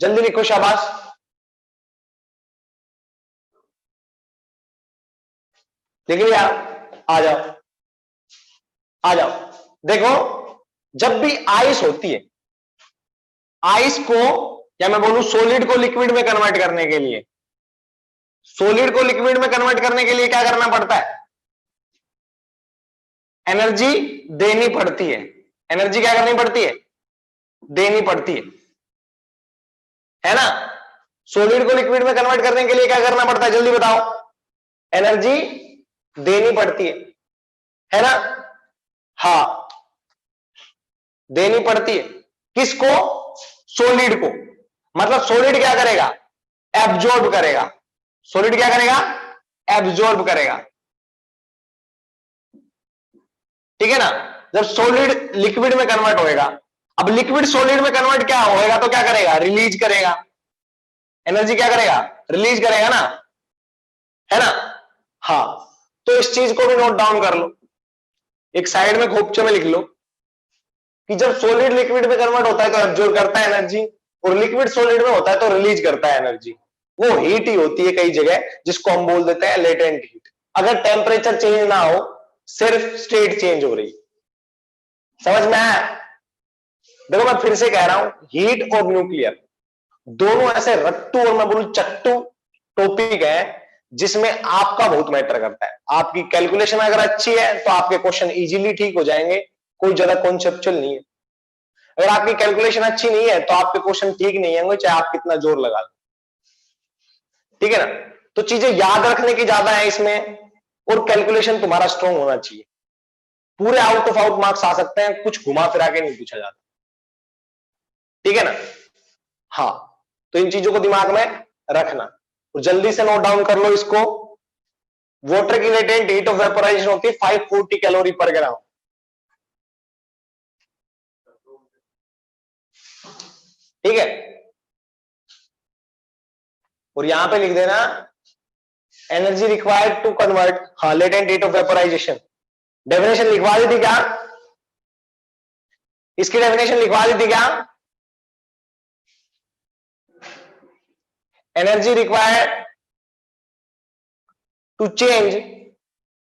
जल्दी लिखो, शाबाश। लिख लिया? आ जाओ, आ जाओ। देखो, जब भी आइस होती है, आइस को, या मैं बोलूं सॉलिड को लिक्विड में कन्वर्ट करने के लिए, सॉलिड को लिक्विड में कन्वर्ट करने के लिए क्या करना पड़ता है? एनर्जी देनी पड़ती है। एनर्जी क्या करनी पड़ती है? देनी पड़ती है ना? सॉलिड को लिक्विड में कन्वर्ट करने के लिए क्या करना पड़ता है, जल्दी बताओ? एनर्जी देनी पड़ती है ना? हाँ, देनी पड़ती है। किसको? सॉलिड को। मतलब सॉलिड क्या करेगा? एब्जॉर्ब करेगा। सॉलिड क्या करेगा? एब्जॉर्ब करेगा। ठीक है ना? जब सॉलिड लिक्विड में कन्वर्ट होएगा, अब लिक्विड सॉलिड में कन्वर्ट क्या होएगा तो क्या करेगा? रिलीज करेगा। एनर्जी क्या करेगा? रिलीज करेगा ना? है ना? हाँ, तो इस चीज को भी नोट डाउन कर लो, एक साइड में खोपचे में लिख लो कि जब सॉलिड लिक्विड में कन्वर्ट होता है तो एब्जॉर्ब करता है एनर्जी, और लिक्विड सॉलिड में होता है तो रिलीज करता है एनर्जी। वो हीट ही होती है कई जगह, जिसको हम बोल देते हैं लेटेंट हीट। अगर टेम्परेचर चेंज ना हो, सिर्फ स्टेट चेंज हो रही। समझ में आया? देखो मैं फिर से कह रहा हूं, हीट और न्यूक्लियर दोनों ऐसे रट्टू और मैं बोलूं चट्टू टॉपिक है जिसमें आपका बहुत मैटर करता है। आपकी कैलकुलेशन अगर अच्छी है तो आपके क्वेश्चन इजीली ठीक हो जाएंगे, कोई ज्यादा कॉन्सेप्चुअल नहीं है। अगर आपकी कैलकुलेशन अच्छी नहीं है तो आपके क्वेश्चन ठीक नहीं होंगे, चाहे आप कितना जोर लगा लो। ठीक है ना। तो चीजें याद रखने की ज्यादा है इसमें, और कैलकुलेशन तुम्हारा स्ट्रांग होना चाहिए। पूरे आउट ऑफ आउट मार्क्स आ सकते हैं, कुछ घुमा फिरा के नहीं पूछा जाता, ठीक है ना। हाँ, तो इन चीजों को दिमाग में रखना, और जल्दी से नोट डाउन कर लो इसको। वाटर की लेटेंट हीट ऑफ वेपोराइजेशन होती है 540 कैलोरी पर ग्राम, ठीक है। और यहां पे लिख देना एनर्जी रिक्वायर्ड टू कन्वर्ट, हाँ, latent heat of vaporisation. Definition लिखवा दी थी क्या? इसकी डेफिनेशन लिखवा दी थी क्या? एनर्जी रिक्वायर्ड टू चेंज,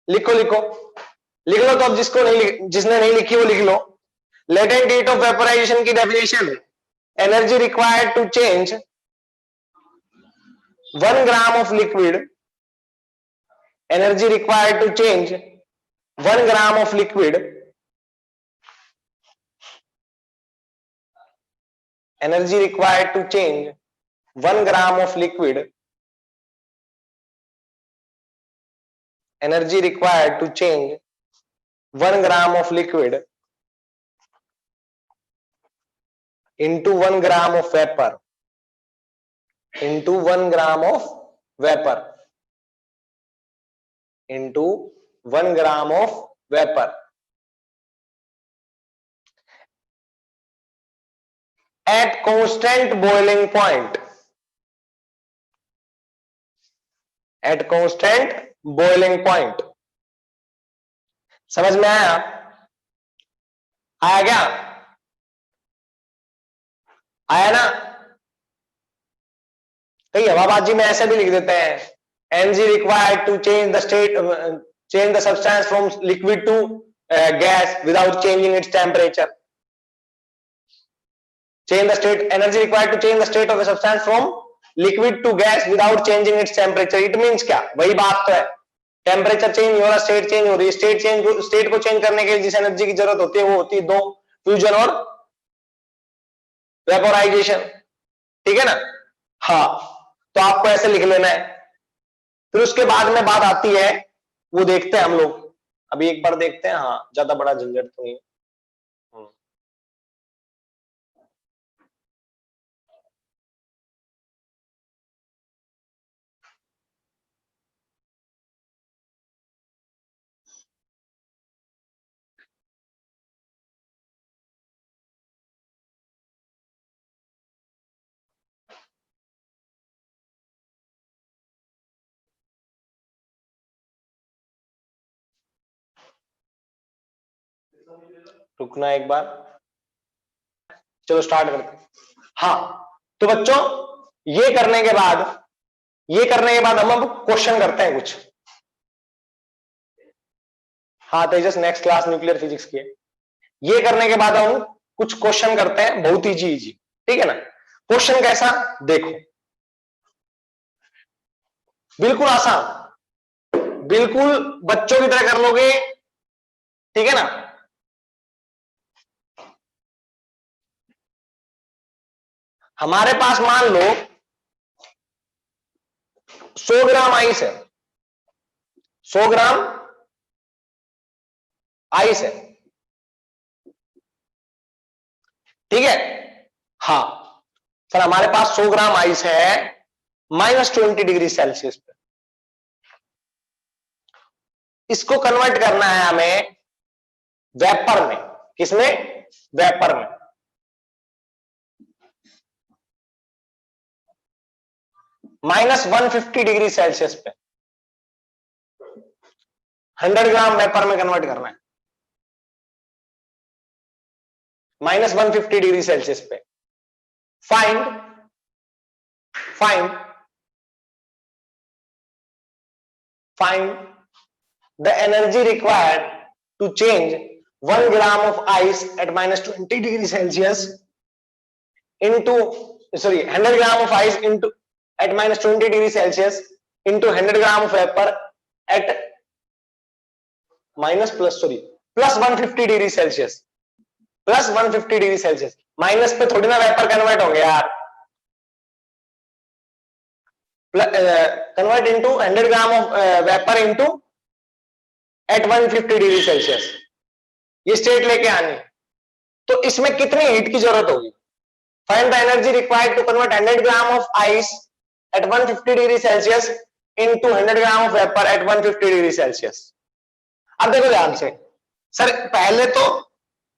लिखो लिखो, लिख लो तो। अब जिसने नहीं लिखी वो लिख लो। लेटेंट हीट ऑफ वेपोराइजेशन की definition, energy required to change 1 gram of liquid, energy required to change 1 gram of liquid, energy required to change 1 gram of liquid, energy required to change 1 gram of liquid into 1 gram of vapor, into 1 gram of vapor, into 1 gram of vapor at constant boiling point, at constant boiling point। समझ में आया? आया क्या? आया ना? कहीं हवाबाजी में ऐसे भी लिख देते हैं, energy required to change the state, change the substance from liquid to gas without changing its temperature. Change the state, energy required to change the state of a substance from liquid to gas without changing its temperature। It means क्या? वही बात तो है, temperature change हो रहा, state change हो रही है। स्टेट को चेंज करने के लिए जिस एनर्जी की जरूरत होती है वो होती है दो, फ्यूजन और वेपोराइजेशन, ठीक है ना। हाँ, तो आपको ऐसे लिख लेना है। फिर उसके बाद में बात आती है, वो देखते हैं हम लोग, अभी एक बार देखते हैं। हाँ, ज्यादा बड़ा झंझट तो नहीं है। रुकना एक बार, चलो स्टार्ट करते हैं। हाँ, तो बच्चों ये करने के बाद, हम अब क्वेश्चन करते हैं कुछ। हाँ तेजस, नेक्स्ट क्लास न्यूक्लियर फिजिक्स की है। ये करने के बाद हम कुछ क्वेश्चन करते हैं, बहुत इजी, ठीक है ना। क्वेश्चन कैसा? देखो, बिल्कुल आसान, बिल्कुल बच्चों की तरह कर लोगे, ठीक है ना। हमारे पास मान लो 100 ग्राम आइस है, 100 ग्राम आइस है, ठीक है। हाँ, सर हमारे पास 100 ग्राम आइस है -20 डिग्री सेल्सियस पे। इसको कन्वर्ट करना है हमें वेपर में। किसमें? वेपर में। -150 डिग्री सेल्सियस पे 100 ग्राम वेपर में कन्वर्ट करना है, -150 डिग्री सेल्सियस पे। Find the energy required to change 1 gram of ice at -20 degree Celsius into, sorry, 100 gram of ice into at -20 degree Celsius into 100 gram of vapor at +150 degree Celsius, +150 degree Celsius. Minus पे थोड़ी ना vapour convert होंगे यार, convert into 100 gram of vapour into at 150 degree Celsius, ये state लेके आनी। तो इसमें कितनी हीट की जरूरत होगी? Find the energy required to convert 100 gram of ice at 150 degree Celsius into 100 gram of vapour at 150 degree Celsius. अब देखो ध्यान से, सर पहले तो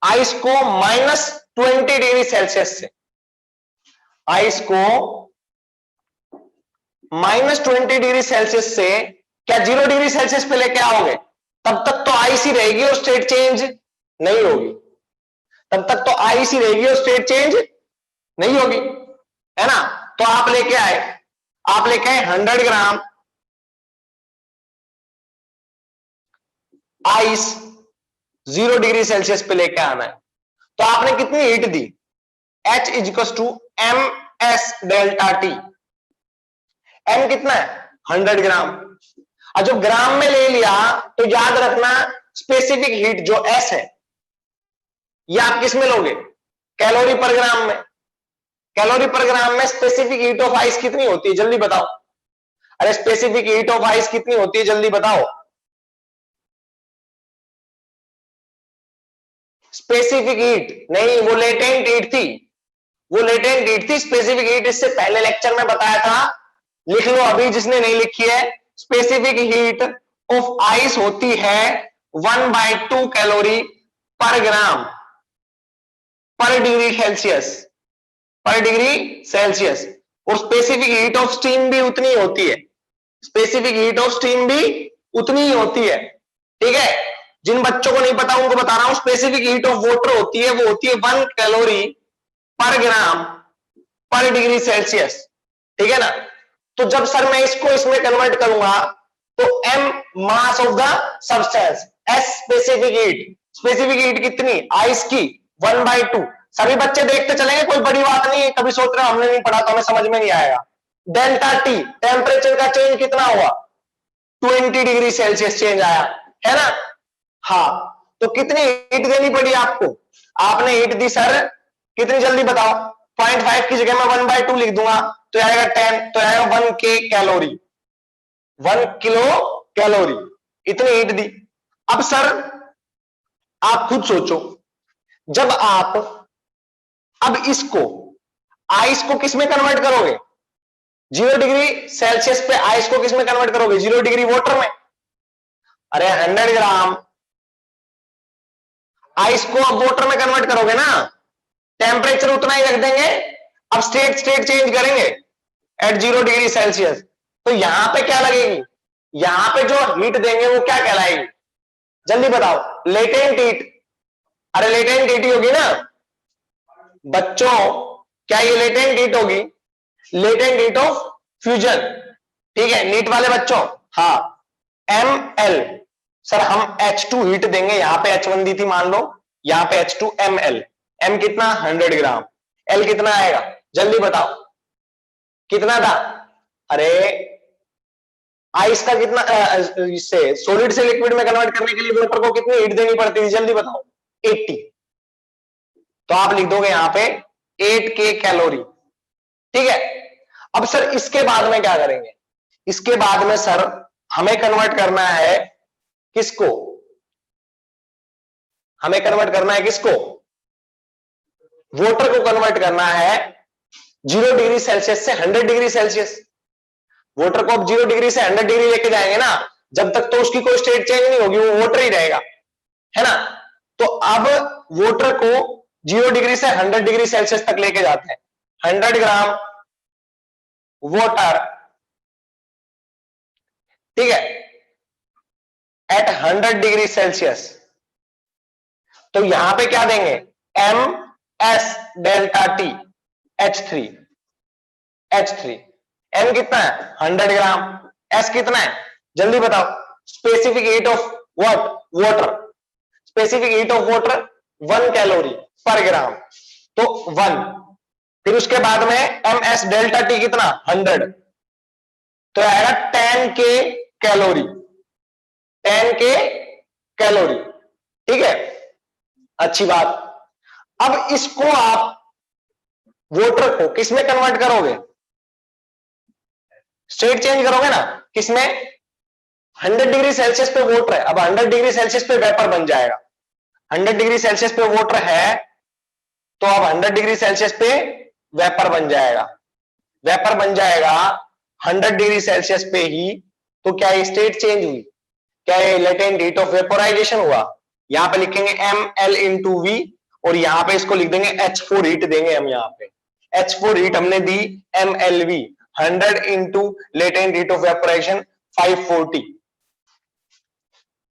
आइस को -20 डिग्री सेल्सियस से, आइस को -20 डिग्री सेल्सियस से क्या 0 डिग्री सेल्सियस पे लेके आओगे? तब तक तो आइस ही रहेगी और स्टेट चेंज नहीं होगी, तब तक तो आइस ही रहेगी और स्टेट चेंज नहीं होगी, है ना। तो आप लेके आए 100 ग्राम आइस 0 डिग्री सेल्सियस पे लेके आना है। तो आपने कितनी हीट दी? H is to M S delta T. M कितना है? 100 ग्राम। और जो ग्राम में ले लिया तो याद रखना स्पेसिफिक हीट जो S है ये आप किस में लोगे? कैलोरी पर ग्राम में। कैलोरी पर ग्राम में स्पेसिफिक हीट ऑफ आइस कितनी होती है जल्दी बताओ? अरे स्पेसिफिक हीट ऑफ आइस कितनी होती है जल्दी बताओ? स्पेसिफिक हीट नहीं, वो लेटेंट हीट थी, वो लेटेंट हीट थी। स्पेसिफिक हीट इससे पहले लेक्चर में बताया था, लिख लो अभी जिसने नहीं लिखी है। स्पेसिफिक हीट ऑफ आइस होती है 1/2 कैलोरी पर ग्राम पर डिग्री सेल्सियस, पर डिग्री सेल्सियस। और स्पेसिफिक हीट ऑफ स्टीम भी उतनी होती है, स्पेसिफिक हीट ऑफ स्टीम भी उतनी ही होती है, ठीक है। जिन बच्चों को नहीं पता उनको बता रहा हूं, स्पेसिफिक हीट ऑफ वाटर होती है, वो होती है 1 कैलोरी पर ग्राम पर डिग्री सेल्सियस, ठीक है ना। तो जब सर मैं इसको इसमें कन्वर्ट करूंगा तो m mass of the substance, s specific heat, specific heat कितनी आइस की 1/2। सभी बच्चे देखते चलेंगे, कोई बड़ी बात नहीं है। कभी सोच रहे हो हमने नहीं पढ़ा तो हमें समझ में नहीं आएगा। डेल्टा टी टेम्परेचर का चेंज कितना हुआ? 20 डिग्री सेल्सियस चेंज आया, है ना। हाँ, तो कितनी हीट देनी पड़ी आपको? आपने हीट दी सर कितनी जल्दी बताओ? 0.5 की जगह मैं 1/2 लिख दूंगा तो आएगा 10, तो आएगा 1 के कैलोरी, 1 किलो कैलोरी, इतनी हीट दी। अब सर आप खुद सोचो, जब आप अब इसको आइस को किस में कन्वर्ट करोगे? 0 डिग्री सेल्सियस पे आइस को किस में कन्वर्ट करोगे? 0 डिग्री वाटर में। अरे 100 ग्राम आइस को अब वाटर में कन्वर्ट करोगे ना, टेम्परेचर उतना ही रख देंगे, अब स्टेट चेंज करेंगे एट 0 डिग्री सेल्सियस। तो यहां पे क्या लगेगी? यहां पे जो हीट देंगे वो क्या कहलाएगी जल्दी बताओ? Latent heat. अरे लेटेंट हीट ही होगी ना बच्चों, क्या ये लेटेंट हीट होगी? लेटेंट हीट ऑफ फ्यूजन, ठीक है नीट वाले बच्चों। हाँ, ml सर हम H2 हीट देंगे, यहां पे H1 दी थी मान लो, यहां पे H2 ml, m कितना 100 ग्राम, l कितना आएगा जल्दी बताओ कितना था? अरे आइस का कितना, इससे सॉलिड से लिक्विड में कन्वर्ट करने के लिए वाटर को कितनी हीट देनी पड़ती है जल्दी बताओ? 80। तो आप लिख दोगे यहां पे 8 के कैलोरी, ठीक है। अब सर इसके बाद में क्या करेंगे? इसके बाद में सर हमें कन्वर्ट करना है किसको? हमें कन्वर्ट करना है किसको? वाटर को कन्वर्ट करना है 0 डिग्री सेल्सियस से 100 डिग्री सेल्सियस। वाटर को अब 0 डिग्री से 100 डिग्री लेके जाएंगे ना, जब तक तो उसकी कोई स्टेट चेंज नहीं होगी, वो वाटर ही रहेगा, है ना। तो अब वाटर को 0 डिग्री से 100 डिग्री सेल्सियस तक लेके जाते हैं। 100 ग्राम वाटर, ठीक है, एट 100 डिग्री सेल्सियस। तो यहां पे क्या देंगे? M S delta T H3, H3। M कितना है? 100 ग्राम। एस कितना है जल्दी बताओ? Specific heat of what? Water. Specific heat of water 1 calorie per gram, तो 1। फिर उसके बाद में एम एस डेल्टा टी कितना? 100, तो आएगा 10 के कैलोरी, 10 के कैलोरी, ठीक है। अच्छी बात। अब इसको आप वाटर को किस में कन्वर्ट करोगे? स्टेट चेंज करोगे ना किसमें, 100 डिग्री सेल्सियस पे वाटर है, अब 100 डिग्री सेल्सियस पे वेपर बन जाएगा। 100 डिग्री सेल्सियस पे वाटर है तो अब 100 डिग्री सेल्सियस पे वेपर बन जाएगा। वेपर बन जाएगा 100 डिग्री सेल्सियस पे ही, तो क्या ये स्टेट चेंज हुई, क्या ये लेटेंट हीट ऑफ वेपोराइजेशन हुआ। यहां पे लिखेंगे एम एल इंटू वी, और यहां पे इसको लिख देंगे H4 हीट देंगे हम। यहां पे H4 हीट हमने दी M L V, 100 into latent heat of vaporisation 540।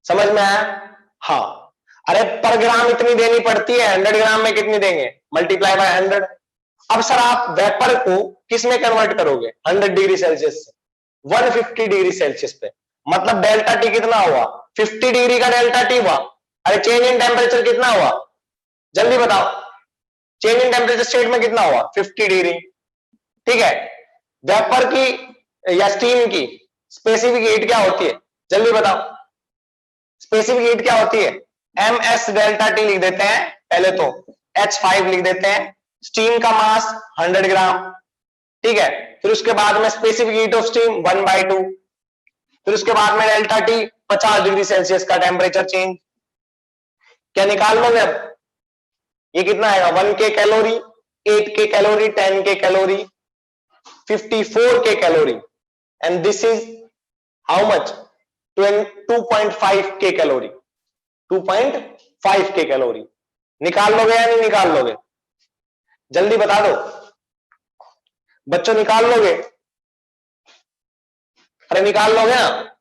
समझ में आया? हाँ। अरे पर ग्राम इतनी देनी पड़ती है, 100 ग्राम में कितनी देंगे, मल्टीप्लाई बाय 100। अब सर आप वेपर को किस में कन्वर्ट करोगे, 100 डिग्री सेल्सियस से 150 डिग्री सेल्सियस पे, मतलब डेल्टा टी कितना हुआ, 50 डिग्री का डेल्टा टी हुआ। अरे चेंज इन टेम्परेचर कितना हुआ, जल्दी बताओ, चेंज इन टेम्परेचर स्टेट में कितना हुआ, 50 डिग्री। ठीक है, वेपर की या स्टीम की स्पेसिफिक हीट क्या होती है, जल्दी बताओ, स्पेसिफिक हीट क्या होती है, एम एस डेल्टा टी लिख देते हैं पहले तो, H5 लिख देते हैं, स्टीम का मास 100 ग्राम। ठीक है, फिर उसके बाद में स्पेसिफिक हीट ऑफ स्टीम 1/2, फिर उसके बाद में डेल्टा टी 50 डिग्री सेल्सियस का टेम्परेचर चेंज। क्या निकाल लोगे अब, ये कितना आएगा, 1 के कैलोरी, 8 के कैलोरी, 10 के कैलोरी, 54 के calorie, and this is how much, 2.5 के कैलोरी, 2.5 के कैलोरी। निकाल लोगे या नहीं निकाल लोगे, जल्दी बता दो बच्चों, निकाल लोगे, अरे निकाल लोगे ना,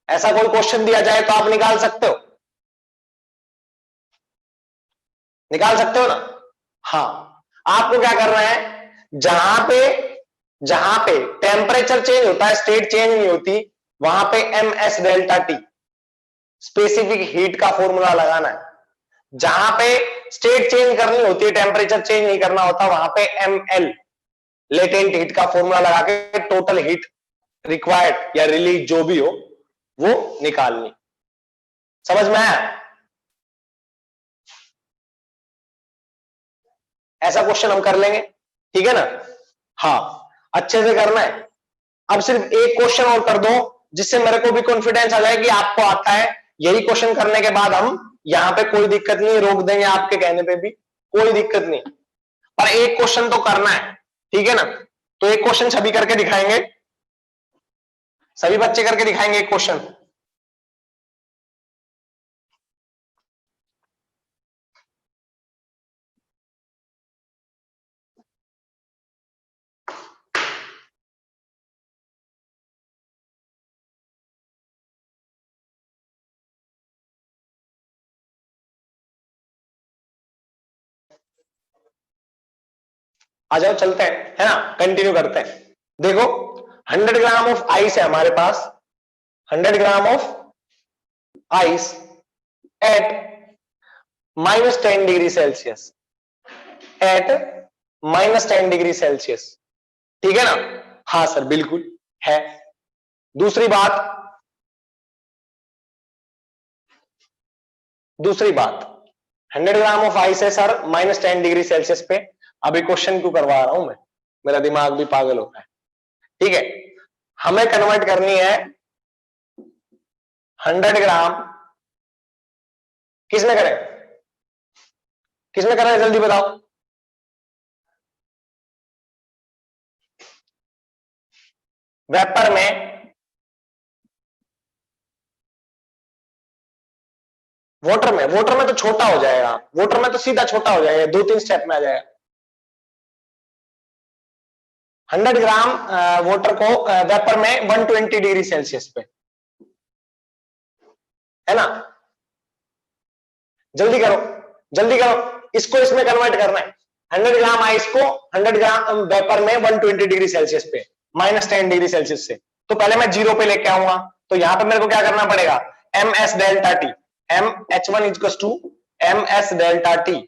ऐसा कोई क्वेश्चन दिया जाए तो आप निकाल सकते हो, निकाल सकते हो ना। हाँ, आपको क्या करना है, जहां पे टेम्परेचर चेंज होता है स्टेट चेंज नहीं होती, वहां पे M S delta T specific heat का फॉर्मूला लगाना है। जहां पे स्टेट चेंज करनी होती है, टेम्परेचर चेंज नहीं करना होता, वहां पे एम एल लेटेंट हीट का फॉर्मूला लगा के टोटल हीट रिक्वायर्ड या रिलीज जो भी हो वो निकालनी। समझ में आया? ऐसा क्वेश्चन हम कर लेंगे, ठीक है ना। हाँ, अच्छे से करना है। अब सिर्फ एक क्वेश्चन और कर दो जिससे मेरे को भी कॉन्फिडेंस आ जाए कि आपको आता है। यही क्वेश्चन करने के बाद हम यहां पे कोई दिक्कत नहीं, रोक देंगे आपके कहने पे भी, कोई दिक्कत नहीं, पर एक क्वेश्चन तो करना है, ठीक है ना। तो एक क्वेश्चन सभी करके दिखाएंगे, सभी बच्चे करके दिखाएंगे एक क्वेश्चन। आ जाओ, चलते हैं, है ना, कंटिन्यू करते हैं। देखो 100 ग्राम ऑफ आइस है हमारे पास, 100 gram of ice at -10 degree Celsius, at -10 degree Celsius, ठीक है ना। हाँ सर बिल्कुल है। दूसरी बात, दूसरी बात 100 ग्राम ऑफ आइस है सर -10 डिग्री सेल्सियस पे। अभी क्वेश्चन क्यों करवा रहा हूं मैं, मेरा दिमाग भी पागल होता है। ठीक है, हमें कन्वर्ट करनी है 100 ग्राम, किसमें करें, किसमें करें जल्दी बताओ, वेपर में, वाटर में, वाटर में तो छोटा हो जाएगा, वाटर में तो सीधा छोटा हो जाएगा, 2-3 स्टेप में आ जाएगा। 100 ग्राम वाटर को वेपर में 120 डिग्री सेल्सियस पे, है ना। जल्दी करो, जल्दी करो, इसको इसमें कन्वर्ट करना है। 100 ग्राम आइस को 100 ग्राम वेपर में 120 डिग्री सेल्सियस पे, -10 डिग्री सेल्सियस से। तो पहले मैं 0 पे लेके आऊंगा, तो यहां पे मेरे को क्या करना पड़ेगा, M S delta T, M H1 equals to M S delta T.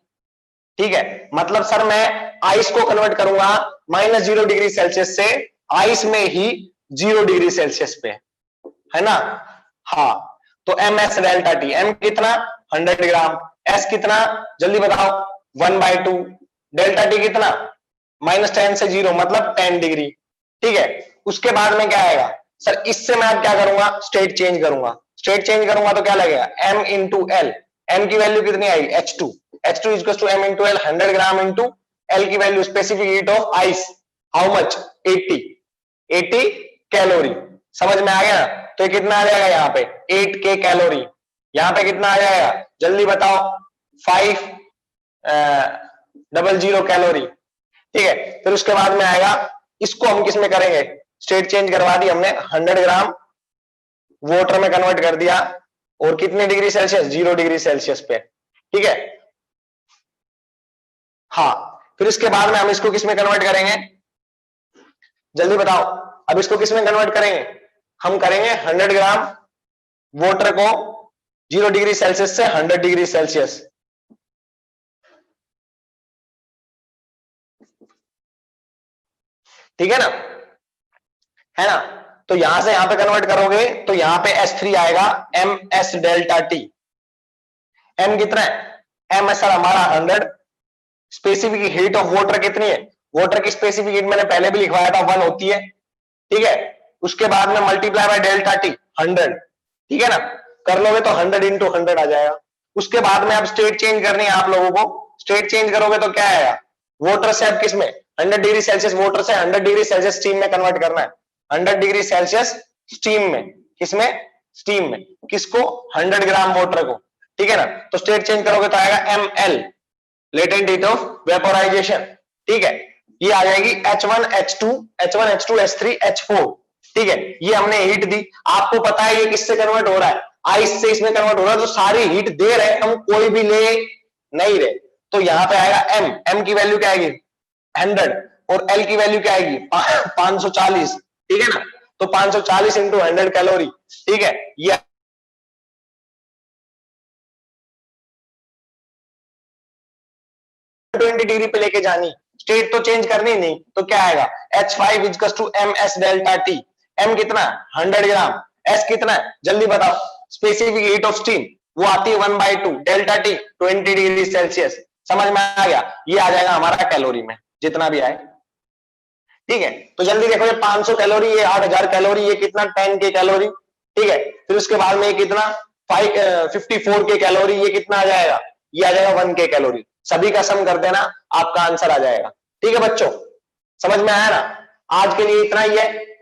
ठीक है, मतलब सर मैं आइस को कन्वर्ट करूंगा -0 डिग्री सेल्सियस से आइस में ही 0 डिग्री सेल्सियस पे, है ना। हाँ, तो M S delta T, M कितना 100 ग्राम, एस कितना जल्दी बताओ 1/2, डेल्टा टी कितना -10 से 0 मतलब 10 डिग्री। ठीक है। उसके बाद में क्या आएगा सर, इससे मैं अब क्या करूंगा, स्टेट चेंज करूंगा। स्टेट चेंज करूंगा तो क्या लगेगा, m इंटू एल। m की वैल्यू कितनी आई, H2। H2 is equal to m into L, 100 gram into L की value specific heat of ice, how much, 80 calorie. समझ में आ गया। तो ये कितना आ जाएगा यहाँ पे 8K कैलोरी। यहाँ पे कितना आ जाएगा जल्दी बताओ, 500 कैलोरी। ठीक है। फिर उसके बाद में आएगा, इसको हम किस में करेंगे, स्टेट चेंज करवा दी हमने, 100 ग्राम वाटर में कन्वर्ट कर दिया, और कितने डिग्री सेल्सियस, 0 डिग्री सेल्सियस पे। ठीक है। हाँ, फिर इसके बाद में हम इसको किस में कन्वर्ट करेंगे, जल्दी बताओ। अब इसको किस में कन्वर्ट करेंगे, हम करेंगे 100 ग्राम वाटर को 0 डिग्री सेल्सियस से 100 डिग्री सेल्सियस। ठीक है ना, है ना। तो यहां से यहां पे कन्वर्ट करोगे तो यहां पे S3 आएगा MS डेल्टा टी। M कितना है, M सर हमारा 100। स्पेसिफिक हीट ऑफ वाटर कितनी है, वाटर की स्पेसिफिक हीट मैंने पहले भी लिखवाया था, 1 होती है। ठीक है। उसके बाद में मल्टीप्लाई बाय डेल्टा टी, 100। ठीक है ना, कर लोगे तो 100 इंटू 100 आ जाएगा। उसके बाद में अब स्टेट चेंज करनी है आप लोगों को। स्टेट चेंज करोगे तो क्या आएगा, वाटर से अब किसमें, 100 डिग्री सेल्सियस वाटर से 100 डिग्री सेल्सियस स्टीम में कन्वर्ट करना है। 100 डिग्री सेल्सियस स्टीम में, किसमें, स्टीम में। किसको, 100 ग्राम वाटर को। ठीक है ना। तो स्टेट चेंज करोगे तो आएगा ML, latent heat of vaporisation. ठीक है। ये आ जाएगी H1 H2 H1 H2 H3 H4। ठीक है। ये हमने हीट दी, आपको पता है ये किससे कन्वर्ट हो रहा है, आइस से इसमें कन्वर्ट हो रहा है। तो सारी हीट दे रहे, हम कोई भी ले नहीं रहे। तो यहां पे आएगा M की वैल्यू क्या आएगी 100, और L की वैल्यू क्या आएगी 540। ठीक है ना। तो 540 इंटू 100 कैलोरी। ठीक है। ये 20 डिग्री पे लेके जानी, स्टेट तो चेंज करनी नहीं। तो क्या आएगा H5 is to MS delta T. M कितना 100 ग्राम, S कितना है जल्दी बताओ, स्पेसिफिक हीट ऑफ स्टीम वो आती है 1/2, डेल्टा टी 20 डिग्री सेल्सियस। समझ में आ गया। ये आ जाएगा हमारा कैलोरी में, जितना भी आए। ठीक है। तो जल्दी देखो, ये 500 कैलोरी, ये 8000 कैलोरी, ये कितना 10K कैलोरी। ठीक है। फिर उसके बाद में ये कितना 54K कैलोरी, ये कितना आ जाएगा, ये आ जाएगा 1K कैलोरी। सभी का सम कर देना, आपका आंसर आ जाएगा। ठीक है बच्चों, समझ में आया ना। आज के लिए इतना ही है।